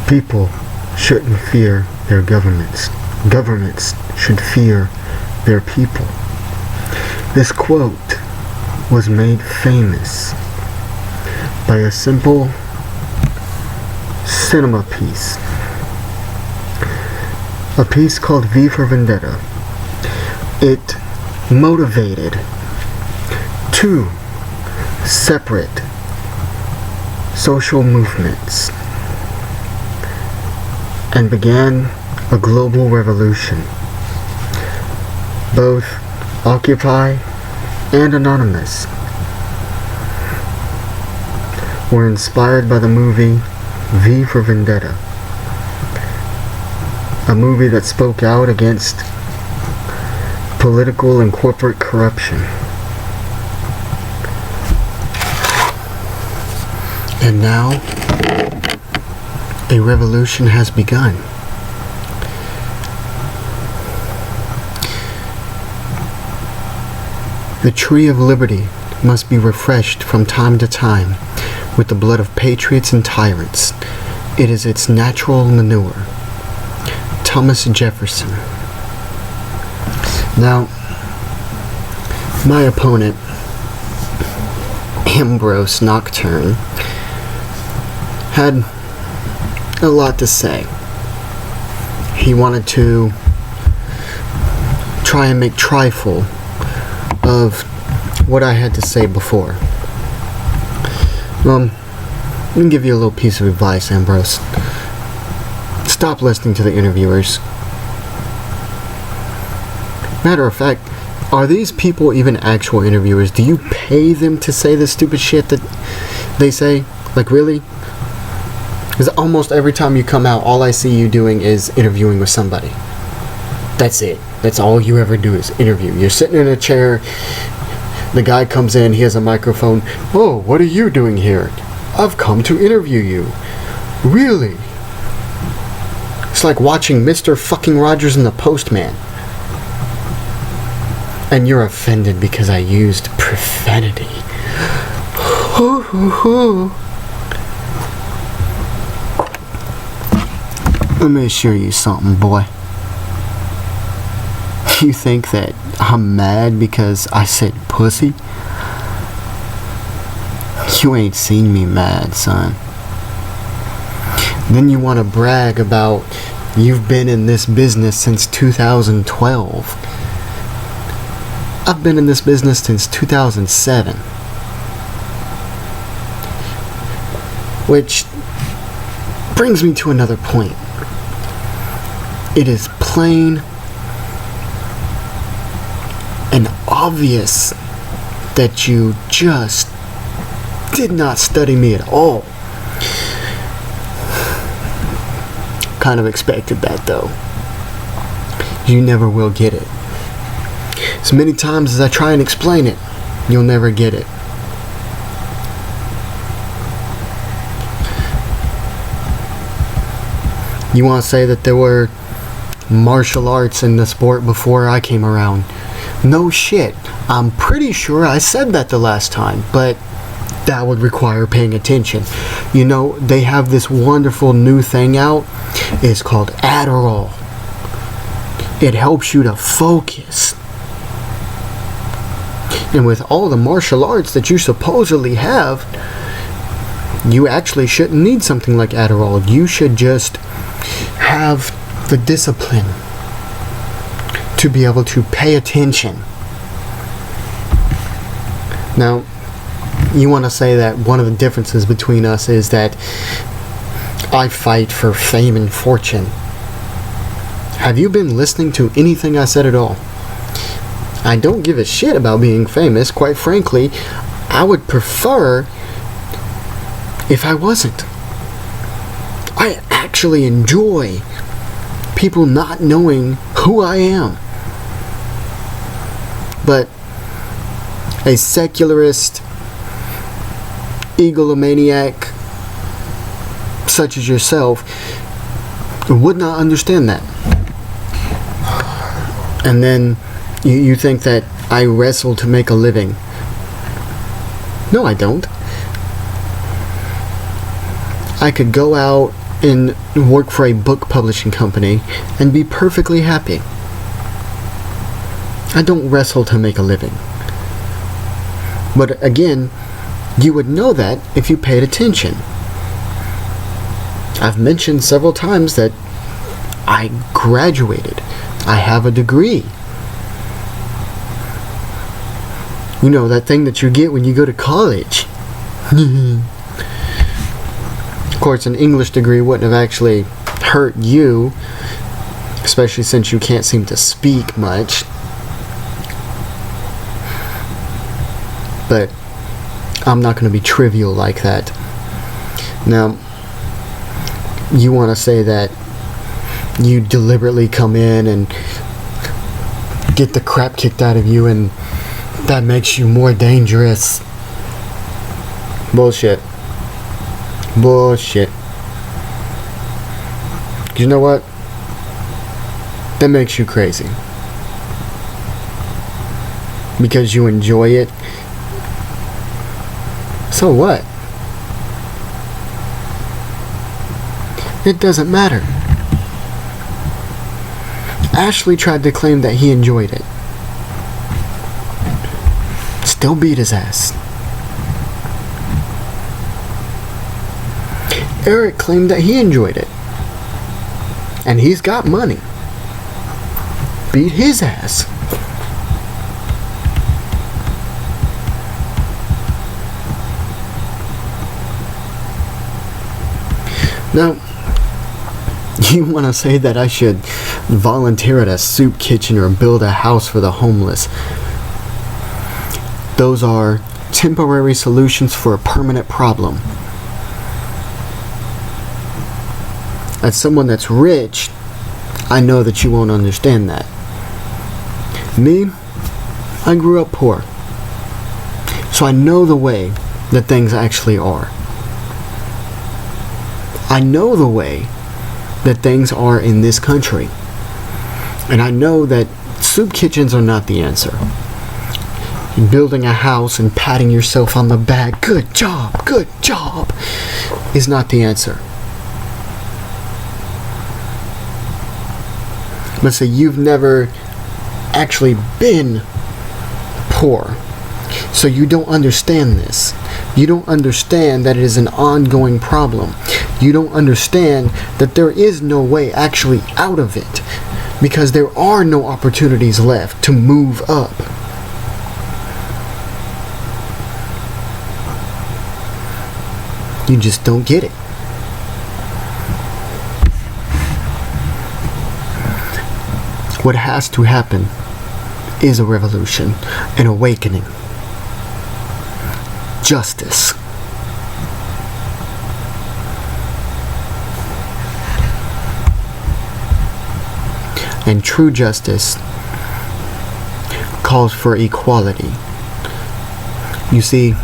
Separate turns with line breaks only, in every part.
People shouldn't fear their governments. Governments should fear their people. This quote was made famous by a simple cinema piece. A piece called V for Vendetta. It motivated two separate social movements and began a global revolution. Both Occupy and Anonymous were inspired by the movie V for Vendetta, a movie that spoke out against political and corporate corruption. And now, a revolution has begun. The tree of liberty must be refreshed from time to time with the blood of patriots and tyrants. It is its natural manure. Thomas Jefferson. Now, my opponent, Ambros Nocturne, had a lot to say. He wanted to try and make trifle of what I had to say before. Let me give you a little piece of advice, Ambros. Stop listening to the interviewers. Matter of fact, are these people even actual interviewers? Do you pay them to say the stupid shit that they say? Like, really? Because almost every time you come out, all I see you doing is interviewing with somebody. That's it. That's all you ever do is interview. You're sitting in a chair, the guy comes in, he has a microphone. Oh, what are you doing here? I've come to interview you. Really? It's like watching Mr. fucking Rogers and the Postman. And you're offended because I used profanity. Let me assure you something, boy. You think that I'm mad because I said pussy? You ain't seen me mad, son. Then you want to brag about you've been in this business since 2012. I've been in this business since 2007. Which brings me to another point. It is plain and obvious that you just did not study me at all. Kind of expected that, though. You never will get it. As many times as I try and explain it, you'll never get it. You want to say that there were martial arts in the sport before I came around? No shit. I'm pretty sure I said that the last time, but that would require paying attention. You know, they have this wonderful new thing out. It's called Adderall. It helps you to focus. And with all the martial arts that you supposedly have, you actually shouldn't need something like Adderall. You should just have the discipline to be able to pay attention. Now, you want to say that one of the differences between us is that I fight for fame and fortune. Have you been listening to anything I said at all? I don't give a shit about being famous. Quite frankly, I would prefer if I wasn't. I actually enjoy people not knowing who I am. But a secularist, egomaniac such as yourself would not understand that. And then you think that I wrestle to make a living. No, I don't. I could go out and work for a book publishing company and be perfectly happy. I don't wrestle to make a living. But again, you would know that if you paid attention. I've mentioned several times that I graduated. I have a degree. You know, that thing that you get when you go to college. Of course, an English degree wouldn't have actually hurt you, especially since you can't seem to speak much. But I'm not going to be trivial like that. Now, you want to say that you deliberately come in and get the crap kicked out of you and that makes you more dangerous. Bullshit. Bullshit. You know what? That makes you crazy. Because you enjoy it. So what? It doesn't matter. Ashley tried to claim that he enjoyed it. Still beat his ass. Eric claimed that he enjoyed it. And he's got money. Beat his ass. Now, you want to say that I should volunteer at a soup kitchen or build a house for the homeless. Those are temporary solutions for a permanent problem. As someone that's rich, I know that you won't understand that. Me, I grew up poor. So I know the way that things actually are. I know the way that things are in this country. And I know that soup kitchens are not the answer. Building a house and patting yourself on the back, good job, is not the answer. Let's say you've never actually been poor, so you don't understand this. You don't understand that it is an ongoing problem. You don't understand that there is no way actually out of it, because there are no opportunities left to move up. You just don't get it. What has to happen is a revolution, an awakening. Justice. And true justice calls for equality. You see,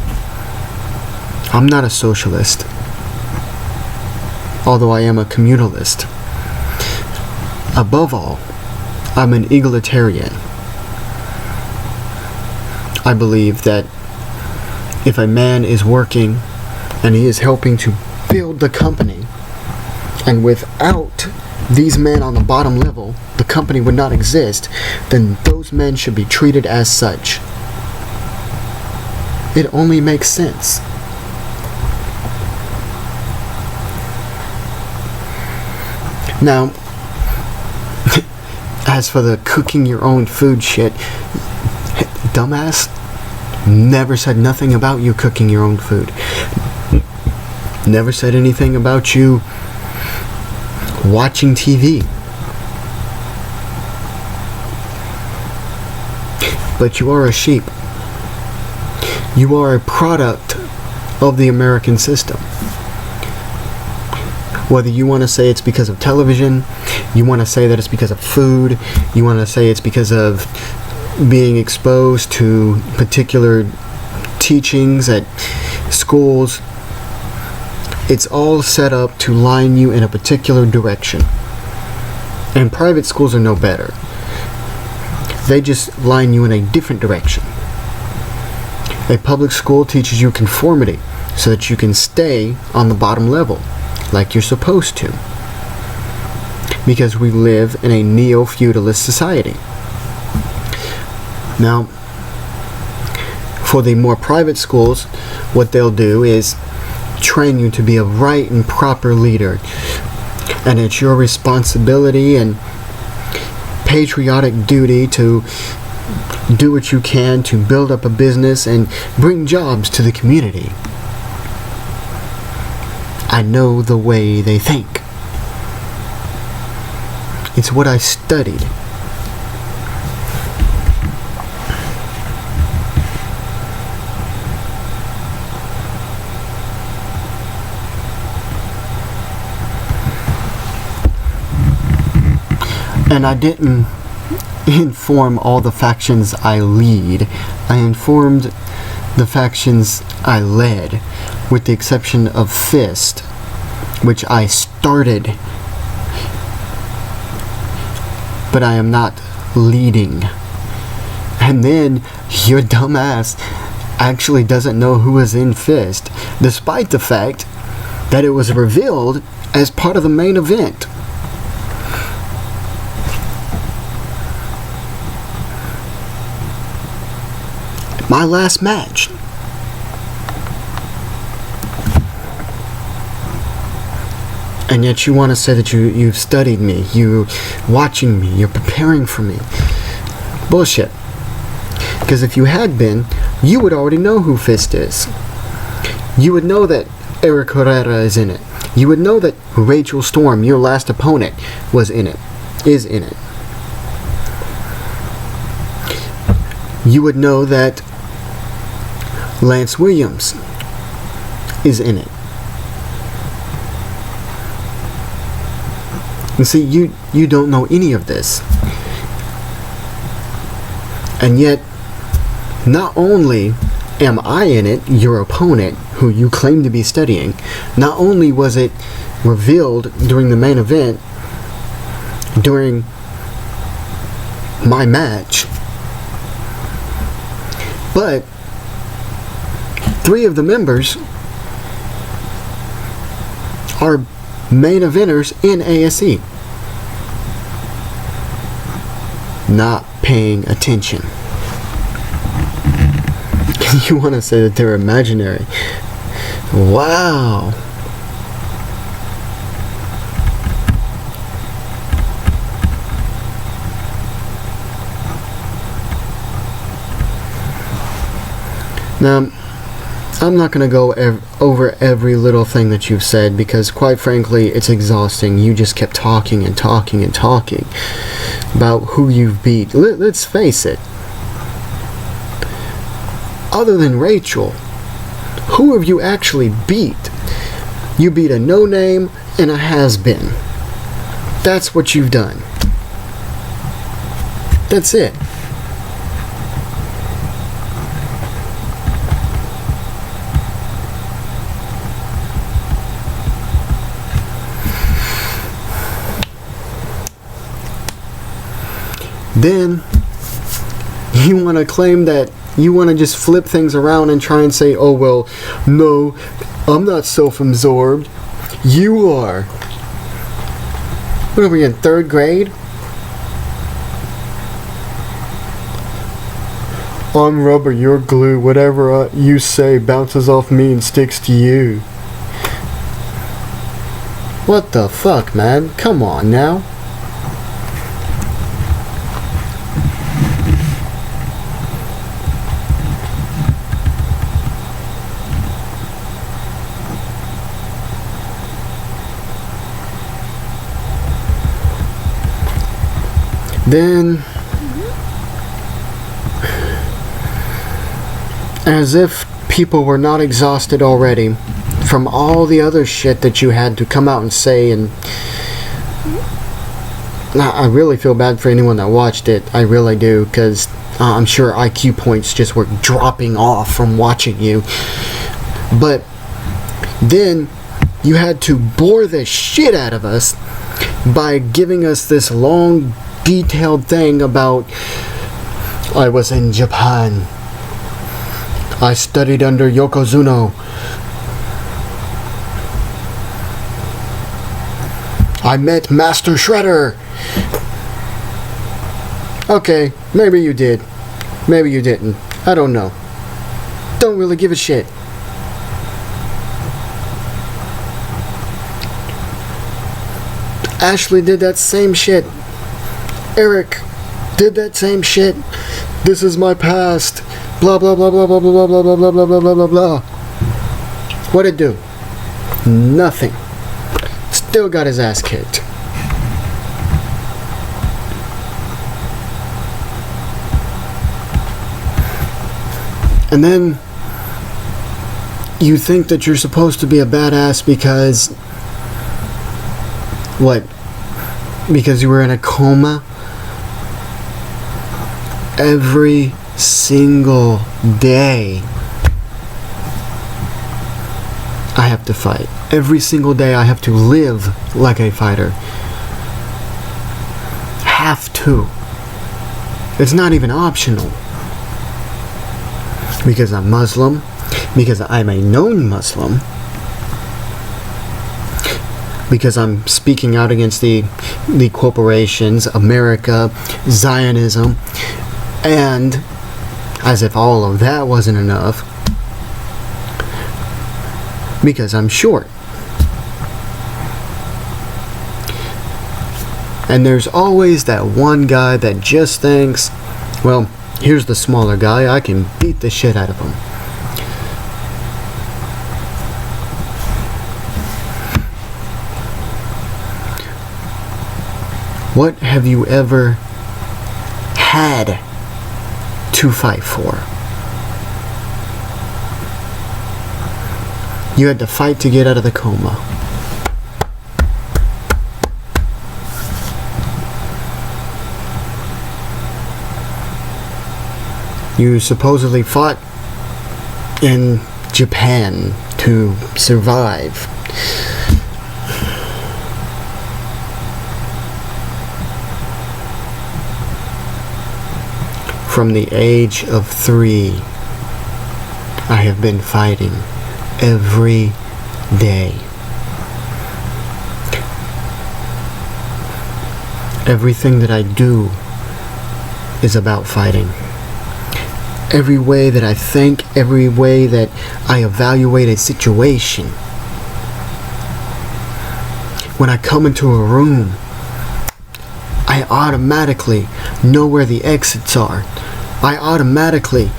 I'm not a socialist, although I am a communalist. Above all, I'm an egalitarian. I believe that if a man is working and he is helping to build the company, and without these men on the bottom level, the company would not exist, then those men should be treated as such. It only makes sense. Now, as for the cooking your own food shit, dumbass, never said nothing about you cooking your own food. Never said anything about you watching TV. But you are a sheep. You are a product of the American system. Whether you want to say it's because of television, you want to say that it's because of food, you want to say it's because of being exposed to particular teachings at schools, it's all set up to line you in a particular direction. And private schools are no better. They just line you in a different direction. A public school teaches you conformity so that you can stay on the bottom level. like you're supposed to. Because we live in a neo-feudalist society. Now, for the more private schools, what they'll do is train you to be a right and proper leader. And it's your responsibility and patriotic duty to do what you can to build up a business and bring jobs to the community. I know the way they think. It's what I studied. And I didn't inform all the factions I lead. I informed the factions I led, with the exception of F.I.S.T, which I started, but I am not leading. And then your dumbass actually doesn't know who is in F.I.S.T, despite the fact that it was revealed as part of the main event. My last match. And yet you want to say that you've studied me, you're watching me, you're preparing for me. Bullshit. Because if you had been, you would already know who F.I.S.T is. You would know that Eric Herrera is in it. You would know that Rachel Storm, your last opponent, is in it. You would know that Lance Williams is in it. And see, you don't know any of this. And yet, not only am I in it, your opponent, who you claim to be studying, not only was it revealed during the main event, during my match, but 3 of the members are main eventers in ASE. Not paying attention. You want to say that they're imaginary? Wow. Now, I'm not going to go over every little thing that you've said, because quite frankly it's exhausting. You just kept talking and talking and talking about who you've beat. Let's face it, other than Rachel, who have you actually beat? You beat a no-name and a has-been. That's what you've done. That's it. Then you want to claim that you want to just flip things around and try and say, oh well, no, I'm not self-absorbed. You are. What are we in, 3rd grade? I'm rubber, you're glue. Whatever you say bounces off me and sticks to you. What the fuck, man? Come on now. Then, as if people were not exhausted already from all the other shit that you had to come out and say, and I really feel bad for anyone that watched it. I really do, because I'm sure IQ points just were dropping off from watching you. But then you had to bore the shit out of us by giving us this long, detailed thing about, I was in Japan, I studied under Yokozuna, I met Master Shredder. Okay, maybe you did. Maybe you didn't. I don't know. Don't really give a shit. Ashley did that same shit. Eric did that same shit. This is my past. Blah blah blah blah blah blah blah blah blah blah blah blah blah blah. What'd it do? Nothing. Still got his ass kicked. And then you think that you're supposed to be a badass because what? Because you were in a coma every single day. I have to fight. Every single day I have to live like a fighter. Have to. It's not even optional. Because I'm Muslim. Because I'm a known Muslim. Because I'm speaking out against the corporations, America, Zionism, and as if all of that wasn't enough, because I'm short. And there's always that one guy that just thinks, well, here's the smaller guy, I can beat the shit out of him. What have you ever had to fight for? You had to fight to get out of the coma. You supposedly fought in Japan to survive. From the age of 3, I have been fighting every day. Everything that I do is about fighting. Every way that I think, every way that I evaluate a situation. When I come into a room, I automatically know where the exits are. I automatically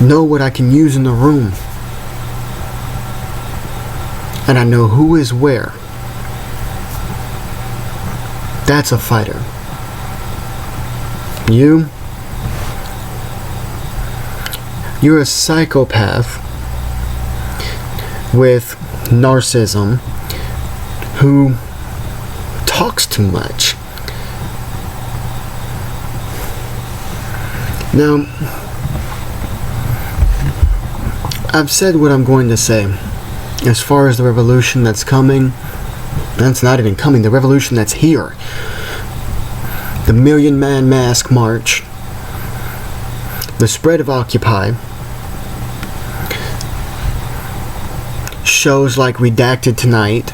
know what I can use in the room. And I know who is where. That's a fighter. You're a psychopath with narcissism who talks too much. Now, I've said what I'm going to say. As far as the revolution that's coming, that's not even coming, the revolution that's here. The Million Man Mask March. The spread of Occupy. Shows like Redacted Tonight.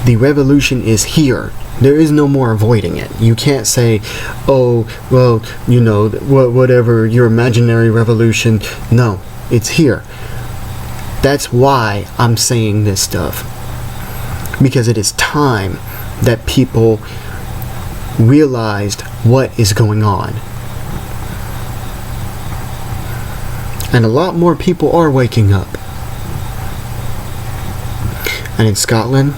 The revolution is here. There is no more avoiding it. You can't say, oh, well, you know, whatever, your imaginary revolution. No, it's here. That's why I'm saying this stuff. Because it is time that people realized what is going on. And a lot more people are waking up. And in Scotland,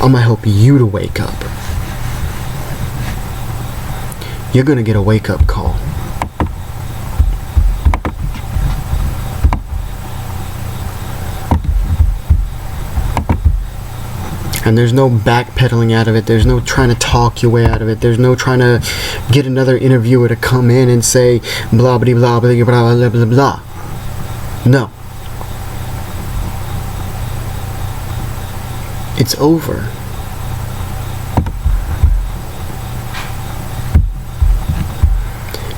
I'm gonna help you to wake up. You're gonna get a wake-up call. And there's no backpedaling out of it. There's no trying to talk your way out of it. There's no trying to get another interviewer to come in and say blah blah blah blah blah blah blah blah. No. It's over.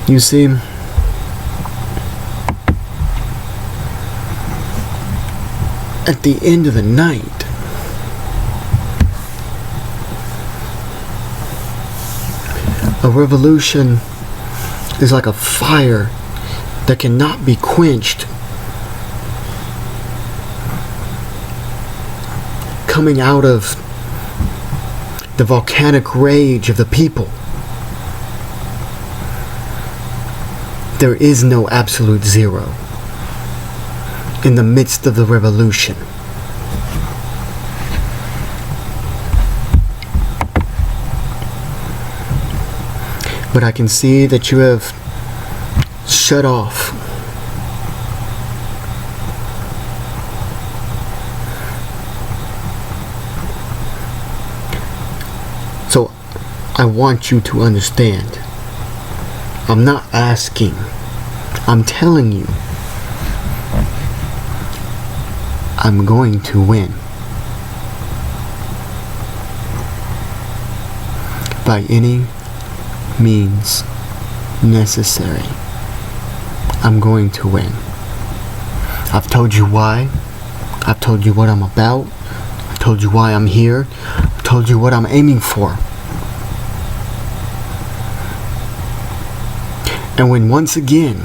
You see, at the end of the night, A revolution is like a fire that cannot be quenched, coming out of the volcanic rage of the people. There is no absolute zero in the midst of the revolution. But I can see that you have shut off so I want you to understand. I'm not asking, I'm telling you, I'm going to win. By any means necessary, I'm going to win. I've told you why. I've told you what I'm about. I've told you why I'm here. I've told you what I'm aiming for. And when once again,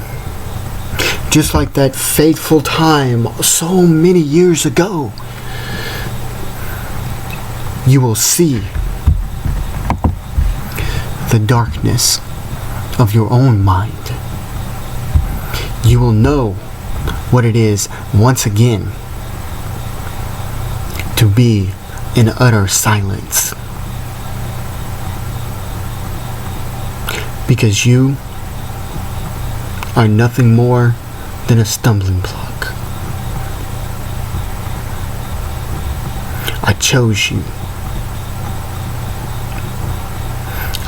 just like that fateful time so many years ago, you will see the darkness of your own mind. You will know what it is once again to be in utter silence. Because you are nothing more than a stumbling block. I chose you.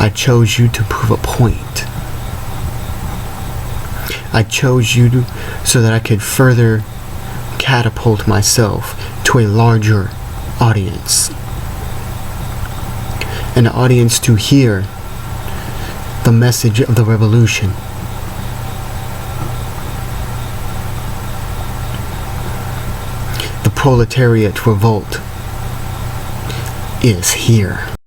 I chose you to prove a point. I chose you so that I could further catapult myself to a larger audience. An audience to hear the message of the revolution. The proletariat revolt is here.